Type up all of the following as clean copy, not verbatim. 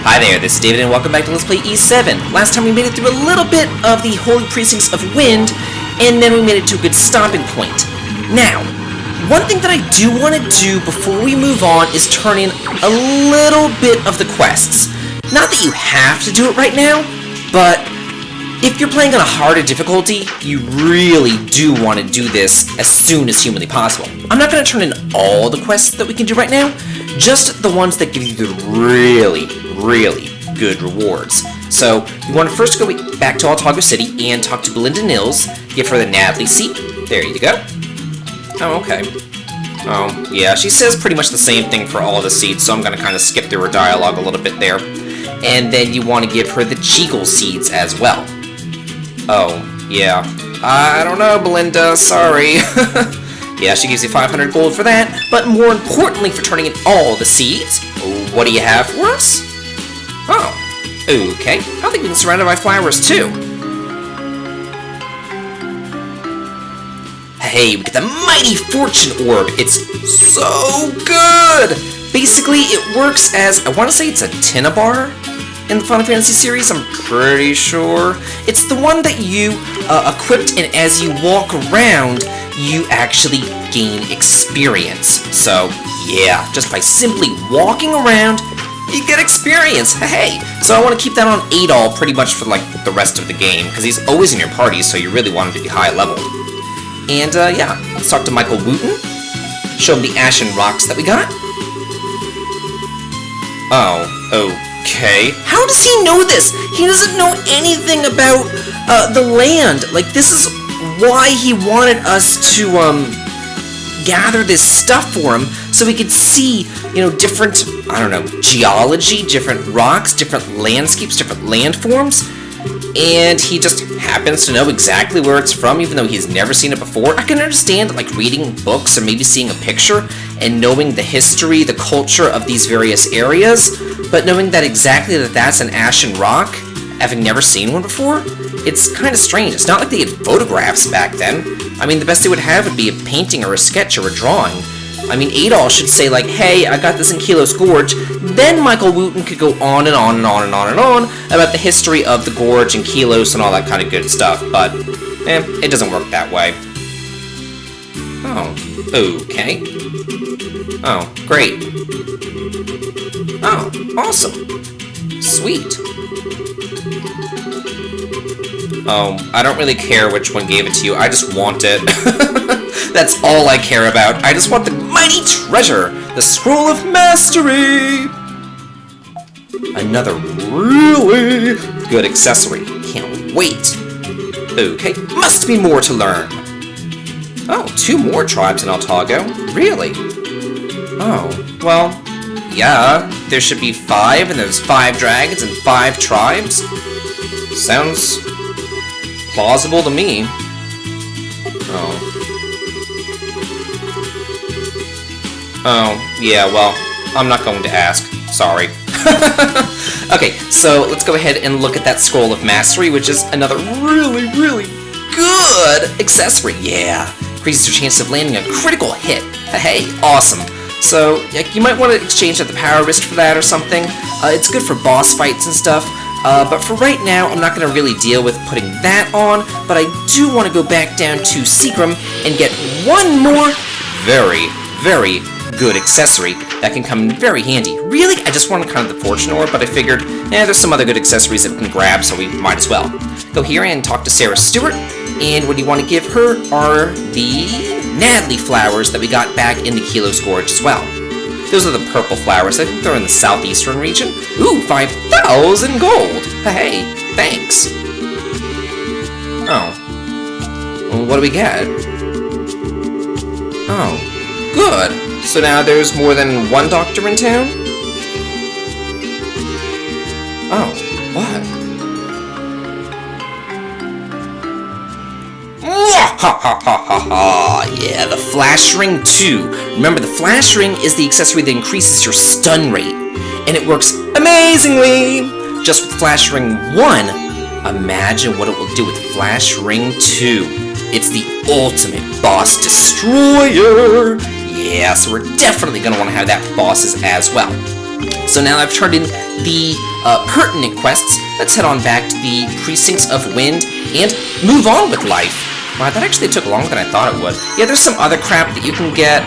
Hi there, this is David and welcome back to Let's Play E7. Last time we made it through a little bit of the Holy Precincts of Wind, and then we made it to a good stopping point. Now, one thing that I do want to do before we move on is turn in a little bit of the quests. Not that you have to do it right now, but if you're playing on a harder difficulty, you really do want to do this as soon as humanly possible. I'm not going to turn in all the quests that we can do right now, just the ones that give you the really good rewards. So, you want to first go back to Altago City and talk to Belinda Nils, give her the Natalie seat. There you go. Oh, okay. Oh, yeah, she says pretty much the same thing for all the seeds, so I'm going to kind of skip through her dialogue a little bit there. And then you want to give her the Cheagle seeds as well. Oh, yeah. I don't know, Belinda, sorry. Yeah, she gives you 500 gold for that, but more importantly for turning in all the seeds, what do you have for us? Oh, okay. I think we can surround it by flowers too. Hey, we get the Mighty Fortune Orb. It's so good! Basically, it works as, I want to say it's a Tinnabar in the Final Fantasy series, I'm pretty sure. It's the one that you equipped, and as you walk around, you actually gain experience. So, yeah, just by simply walking around, you get experience. Hey, so I want to keep that on Adol pretty much for like the rest of the game, because he's always in your party, so you really want him to be high leveled. And yeah, let's talk to Michael Wooten, show him the Ashen Rocks that we got. Oh, okay. How does he know this? He doesn't know anything about the land. Like, this is why he wanted us to gather this stuff for him, so we could see, you know, different, I don't know, geology, different rocks, different landscapes, different landforms, and he just happens to know exactly where it's from, even though he's never seen it before. I can understand, like, reading books or maybe seeing a picture and knowing the history, the culture of these various areas, but knowing that exactly that's an ashen rock, having never seen one before, it's kind of strange. It's not like they had photographs back then. I mean, the best they would have would be a painting or a sketch or a drawing. I mean, Adol should say, like, hey, I got this in Kilos Gorge. Then Michael Wooten could go on and on and on and on and on about the history of the Gorge and Kilos and all that kind of good stuff, but, it doesn't work that way. Oh, okay. Oh, great. Oh, awesome. Sweet. Oh, I don't really care which one gave it to you, I just want it. That's all I care about. I just want the mighty treasure, the Scroll of Mastery! Another really good accessory. Can't wait. Okay, must be more to learn. Oh, 2 more tribes in Altago? Really? Oh, well, yeah, there should be 5, and there's 5 dragons and 5 tribes. Sounds plausible to me. Oh. Oh, yeah, well, I'm not going to ask. Sorry. Okay, so let's go ahead and look at that Scroll of Mastery, which is another really good accessory. Yeah, increases your chance of landing a critical hit. Hey, awesome. So, you might want to exchange out the Power Wrist for that or something. It's good for boss fights and stuff. But for right now, I'm not going to really deal with putting that on, but I do want to go back down to Seagram and get one more very good accessory that can come in very handy. Really, I just wanted kind of the Fortune Orb, but I figured, there's some other good accessories that we can grab, so we might as well. Go here and talk to Sarah Stewart, and what you want to give her are the Natalie flowers that we got back in the Kilos Gorge as well. Those are the purple flowers. I think they're in the southeastern region. Ooh, 5,000 gold! Hey, thanks. Oh. Well, what do we get? Oh, good. So now there's more than one doctor in town? Oh, what? Yeah, the Flash Ring 2. Remember, the Flash Ring is the accessory that increases your stun rate, and it works amazingly! Just with Flash Ring 1, imagine what it will do with Flash Ring 2. It's the ultimate boss destroyer! Yeah, so we're definitely going to want to have that for bosses as well. So now I've turned in the pertinent quests. Let's head on back to the Precincts of Wind and move on with life. Wow, that actually took longer than I thought it would. Yeah, there's some other crap that you can get,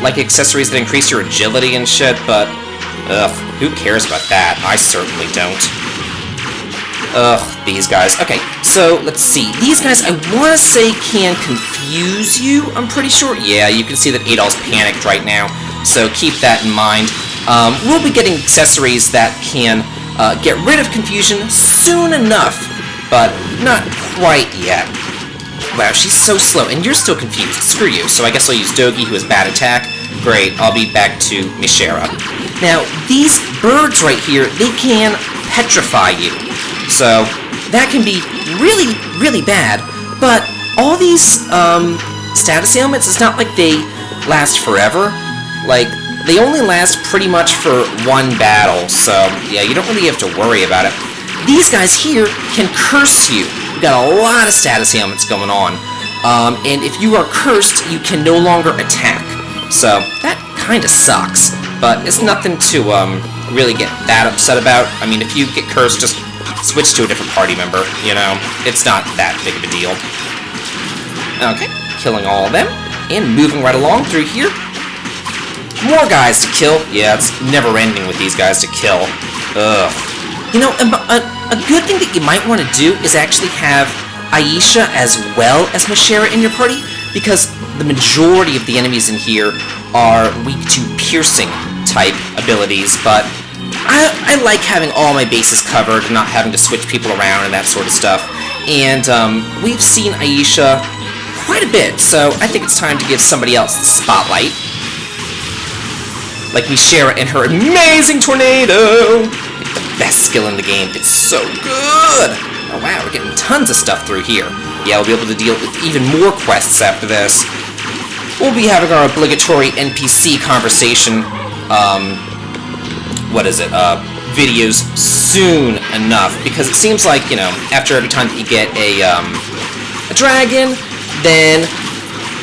like accessories that increase your agility and shit, but who cares about that? I certainly don't. Ugh, these guys. Okay, so let's see. These guys, I want to say, can confuse you, I'm pretty sure. Yeah, you can see that Adol's panicked right now, so keep that in mind. We'll be getting accessories that can get rid of confusion soon enough, but not quite yet. Wow, she's so slow, and you're still confused. Screw you. So I guess I'll use Dogi, who has bad attack. Great, I'll be back to Mishera. Now, these birds right here, they can petrify you. So that can be really, really bad, but all these status ailments, it's not like they last forever. Like, they only last pretty much for one battle, so yeah, you don't really have to worry about it. These guys here can curse you. We've got a lot of status ailments going on, and if you are cursed, you can no longer attack. So that kind of sucks, but it's nothing to really get that upset about. I mean, if you get cursed, just switch to a different party member, you know? It's not that big of a deal. Okay, killing all of them, and moving right along through here. More guys to kill. Yeah, it's never ending with these guys to kill. Ugh. You know, a good thing that you might want to do is actually have Aisha as well as Mishera in your party, because the majority of the enemies in here are weak to piercing type abilities, but I like having all my bases covered and not having to switch people around and that sort of stuff. And we've seen Aisha quite a bit, so I think it's time to give somebody else the spotlight. Like Mishera and her amazing tornado! Like the best skill in the game. It's so good! Oh wow, we're getting tons of stuff through here. Yeah, we'll be able to deal with even more quests after this. We'll be having our obligatory NPC conversation, videos soon enough, because it seems like, you know, after every time that you get a dragon, then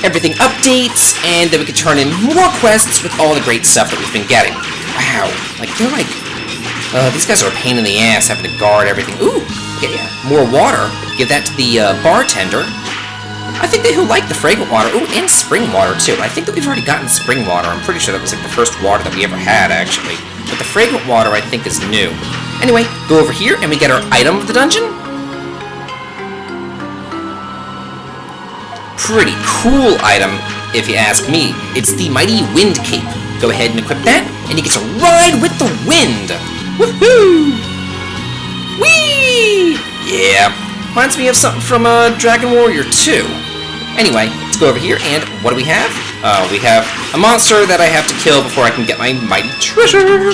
everything updates, and then we can turn in more quests with all the great stuff that we've been getting. Wow, like, they're like, these guys are a pain in the ass having to guard everything. Ooh, yeah, more water. Give that to the bartender. I think they like the fragrant water. Ooh, and spring water, too. I think that we've already gotten spring water. I'm pretty sure that was like the first water that we ever had, actually. But the fragrant water, I think, is new. Anyway, go over here, and we get our item of the dungeon. Pretty cool item, if you ask me. It's the Mighty Wind Cape. Go ahead and equip that, and you get to ride with the wind. Woohoo! Whee! Yeah, reminds me of something from Dragon Warrior 2. Anyway, let's go over here, and what do we have? We have a monster that I have to kill before I can get my mighty treasure.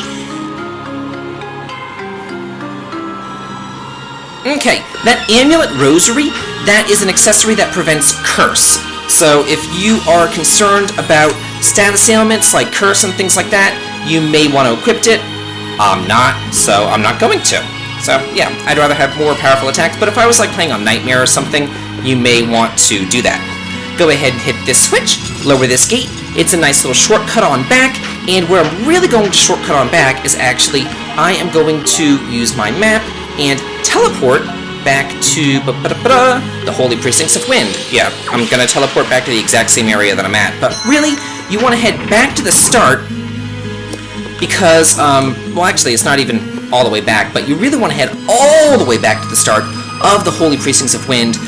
Okay, that amulet rosary, that is an accessory that prevents curse. So if you are concerned about status ailments like curse and things like that, you may want to equip it. I'm not, so I'm not going to. So yeah, I'd rather have more powerful attacks, but if I was like playing on Nightmare or something, you may want to do that. Go ahead and hit this switch, lower this gate. It's a nice little shortcut on back, and where I'm really going to shortcut on back is actually, I am going to use my map and teleport back to the Holy Precincts of Wind. Yeah, I'm going to teleport back to the exact same area that I'm at, but really, you want to head back to the start, because, well actually it's not even all the way back, but you really want to head all the way back to the start of the Holy Precincts of Wind,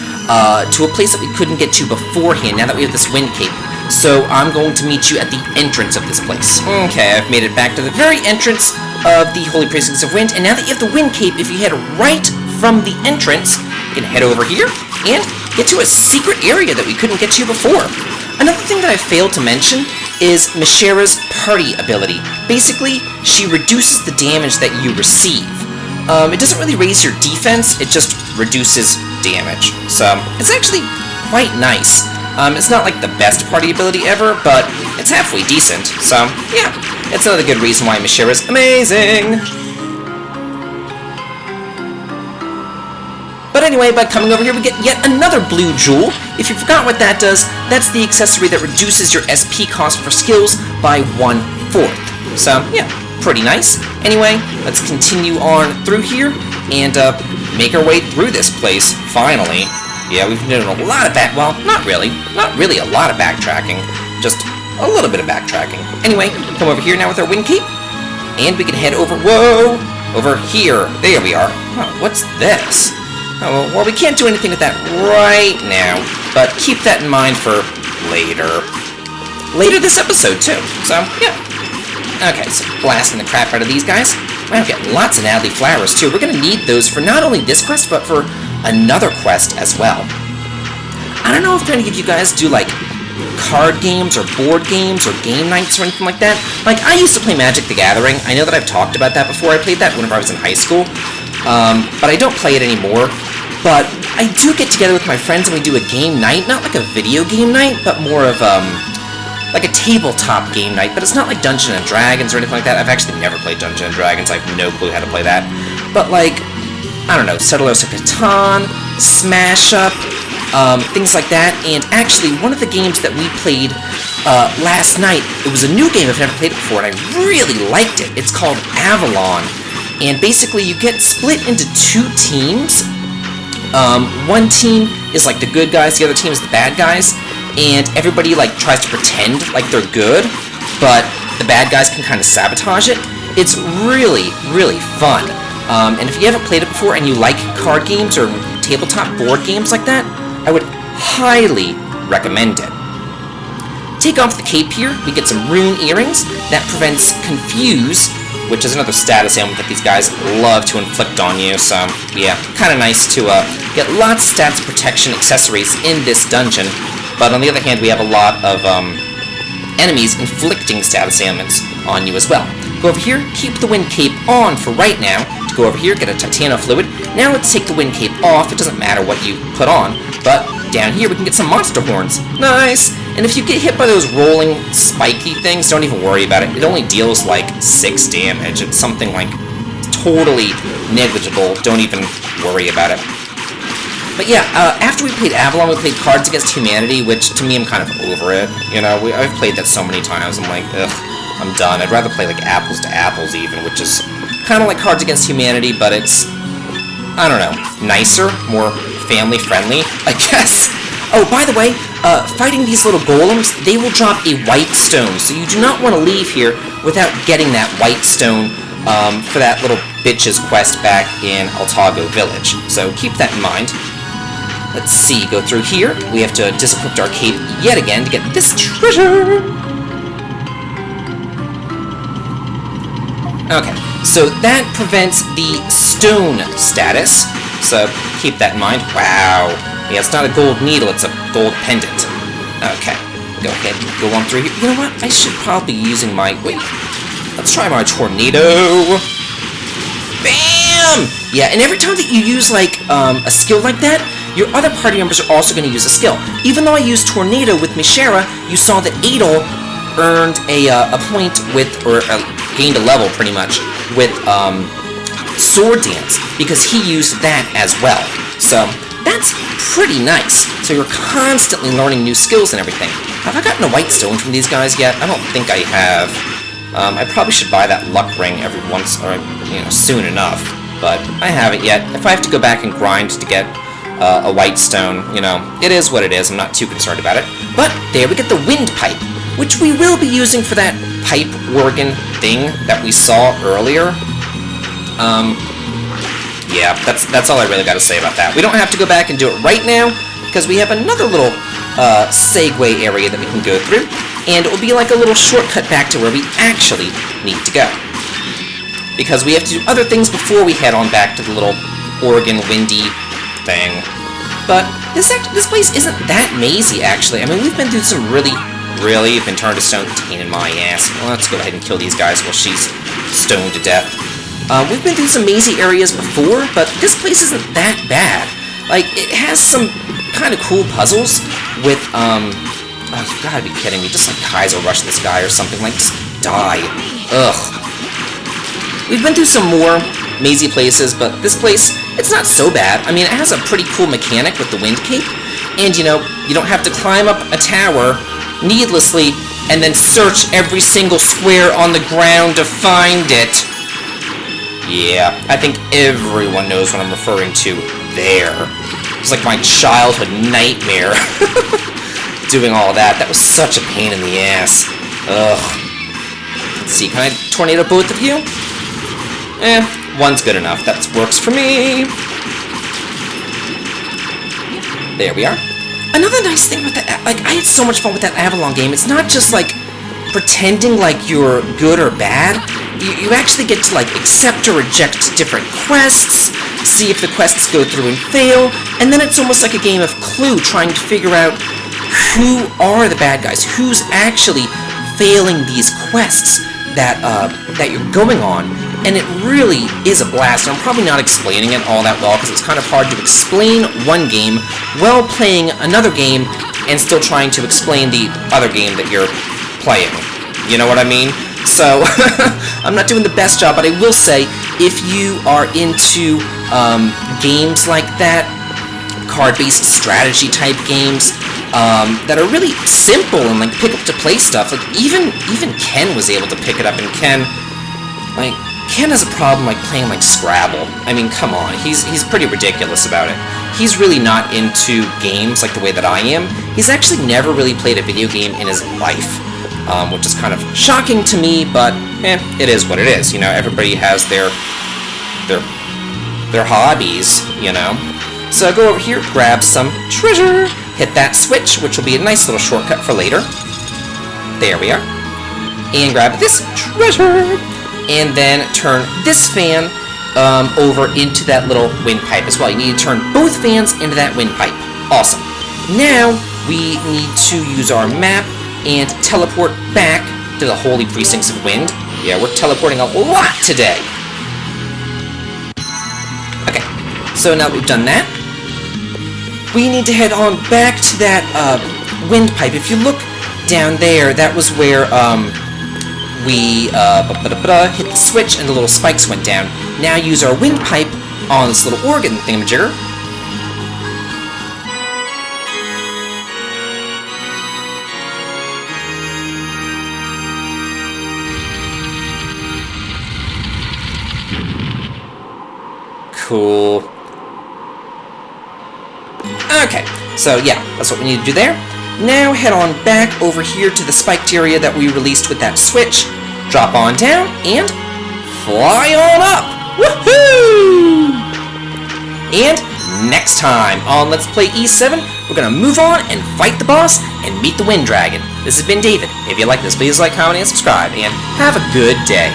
to a place that we couldn't get to beforehand, now that we have this wind cape. So I'm going to meet you at the entrance of this place. Okay, I've made it back to the very entrance of the Holy Precincts of Wind, and now that you have the wind cape, if you head right from the entrance, you can head over here and get to a secret area that we couldn't get to before. Another thing that I failed to mention is Mishera's party ability. Basically, she reduces the damage that you receive. It doesn't really raise your defense, it just reduces damage. So, it's actually quite nice. It's not like the best party ability ever, but it's halfway decent. So, yeah, it's another good reason why Mishera's amazing. But anyway, by coming over here, we get yet another blue jewel. If you forgot what that does, that's the accessory that reduces your SP cost for skills by 1/4. So, yeah, pretty nice. Anyway, let's continue on through here and make our way through this place, finally. Yeah, we've been doing a lot of well, not really a lot of backtracking, just a little bit of backtracking. Anyway, come over here now with our wind cape, and we can head over, over here. There we are. Oh, what's this? Oh, well, we can't do anything with that right now, but keep that in mind for later. Later this episode, too. So, yeah. Okay, so blasting the crap out of these guys. Wow, we got lots of Natalie flowers, too. We're going to need those for not only this quest, but for another quest as well. I don't know if any of you guys do, like, card games or board games or game nights or anything like that. Like, I used to play Magic the Gathering. I know that I've talked about that before. I played that whenever I was in high school. But I don't play it anymore. But I do get together with my friends and we do a game night. Not like a video game night, but more of, like a tabletop game night. But it's not like Dungeons & Dragons or anything like that. I've actually never played Dungeons & Dragons. I have no clue how to play that. But, like, I don't know, Settlers of Catan, Smash Up, things like that. And actually, one of the games that we played last night, it was a new game. I've never played it before, and I really liked it. It's called Avalon. And basically, you get split into two teams. One team is like the good guys, the other team is the bad guys. And everybody like tries to pretend like they're good, but the bad guys can kind of sabotage it. It's really, really fun. And if you haven't played it before and you like card games or tabletop board games like that, I would highly recommend it. Take off the cape here, we get some rune earrings. That prevents Confuse, which is another status ailment that these guys love to inflict on you. So, yeah, kind of nice to get lots of stats protection accessories in this dungeon. But on the other hand, we have a lot of enemies inflicting status ailments on you as well. Go over here, keep the wind cape on for right now. Go over here, get a Titano fluid. Now let's take the wind cape off. It doesn't matter what you put on, but down here we can get some monster horns. Nice! And if you get hit by those rolling, spiky things, don't even worry about it. It only deals like 6 damage. It's something like totally negligible. Don't even worry about it. But yeah, after we played Avalon, we played Cards Against Humanity, which to me I'm kind of over it. You know, I've played that so many times. I'm like, ugh, I'm done. I'd rather play like Apples to Apples even, which is kind of like Cards Against Humanity, but it's, I don't know, nicer, more family-friendly, I guess. Oh, by the way, fighting these little golems, they will drop a white stone, so you do not want to leave here without getting that white stone for that little bitch's quest back in Altago Village. So keep that in mind. Let's see, go through here. We have to disequip our cape yet again to get this treasure. Okay, so that prevents the stone status, so keep that in mind. Wow. Yeah, it's not a gold needle, it's a gold pendant. Okay, go ahead, go on through here. You know what? I should probably be using my... Wait, let's try my tornado. Bam! Yeah, and every time that you use, like, a skill like that, your other party members are also going to use a skill. Even though I used Tornado with Mishara, you saw that Adol earned a point with, or gained a level, pretty much, with Sword Dance, because he used that as well. So, that's pretty nice. So you're constantly learning new skills and everything. Have I gotten a white stone from these guys yet? I don't think I have. I probably should buy that luck ring every once, or, you know, soon enough. But I haven't yet. If I have to go back and grind to get a white stone, you know, it is what it is. I'm not too concerned about it. But there we get the wind pipe, which we will be using for that pipe organ thing that we saw earlier. Yeah, that's all I really got to say about that. We don't have to go back and do it right now, because we have another little segue area that we can go through, and it will be like a little shortcut back to where we actually need to go. Because we have to do other things before we head on back to the little organ windy thing. But this place isn't that mazy, actually. I mean, we've been through some really been turned to stone, pain in my ass. Well, let's go ahead and kill these guys while she's stoned to death. We've been through some mazy areas before, but this place isn't that bad. Like, it has some kind of cool puzzles with, oh, you gotta be kidding me. Just like Kaiser rush this guy or something. Like, just die. Ugh. We've been through some more mazy places, but this place, it's not so bad. I mean, it has a pretty cool mechanic with the wind cape, and, you know, you don't have to climb up a tower needlessly and then search every single square on the ground to find it. Yeah, I think everyone knows what I'm referring to there. It's like my childhood nightmare. Doing all that. That was such a pain in the ass. Ugh. Let's see, can I tornado both of you? One's good enough. That works for me. There we are. Another nice thing with that, like, I had so much fun with that Avalon game. It's not just, like, pretending like you're good or bad. You actually get to, like, accept or reject different quests, see if the quests go through and fail, and then it's almost like a game of Clue, trying to figure out who are the bad guys, who's actually failing these quests that you're going on, and it really is a blast. And I'm probably not explaining it all that well, because it's kind of hard to explain one game while playing another game and still trying to explain the other game that you're playing. You know what I mean? So, I'm not doing the best job, but I will say, if you are into games like that, card-based strategy type games, that are really simple and like pick up to play stuff, like even Ken was able to pick it up, and Ken has a problem like playing like Scrabble. I mean, come on, he's pretty ridiculous about it. He's really not into games like the way that I am. He's actually never really played a video game in his life, which is kind of shocking to me, but it is what it is. You know, everybody has their hobbies, you know. So go over here, grab some treasure, hit that switch, which will be a nice little shortcut for later. There we are. And grab this treasure, and then turn this fan over into that little windpipe as well. You need to turn both fans into that windpipe. Awesome. Now we need to use our map and teleport back to the Holy Precincts of Wind. Yeah, we're teleporting a lot today. Okay, so now that we've done that, we need to head on back to that windpipe. If you look down there, that was where we hit the switch and the little spikes went down. Now use our windpipe on this little organ thingamajigger. Cool. Okay, so yeah, that's what we need to do there. Now head on back over here to the spiked area that we released with that switch. Drop on down and fly on up! Woohoo! And next time on Let's Play E7, we're gonna move on and fight the boss and meet the Wind Dragon. This has been David. If you like this, please like, comment, and subscribe, and have a good day.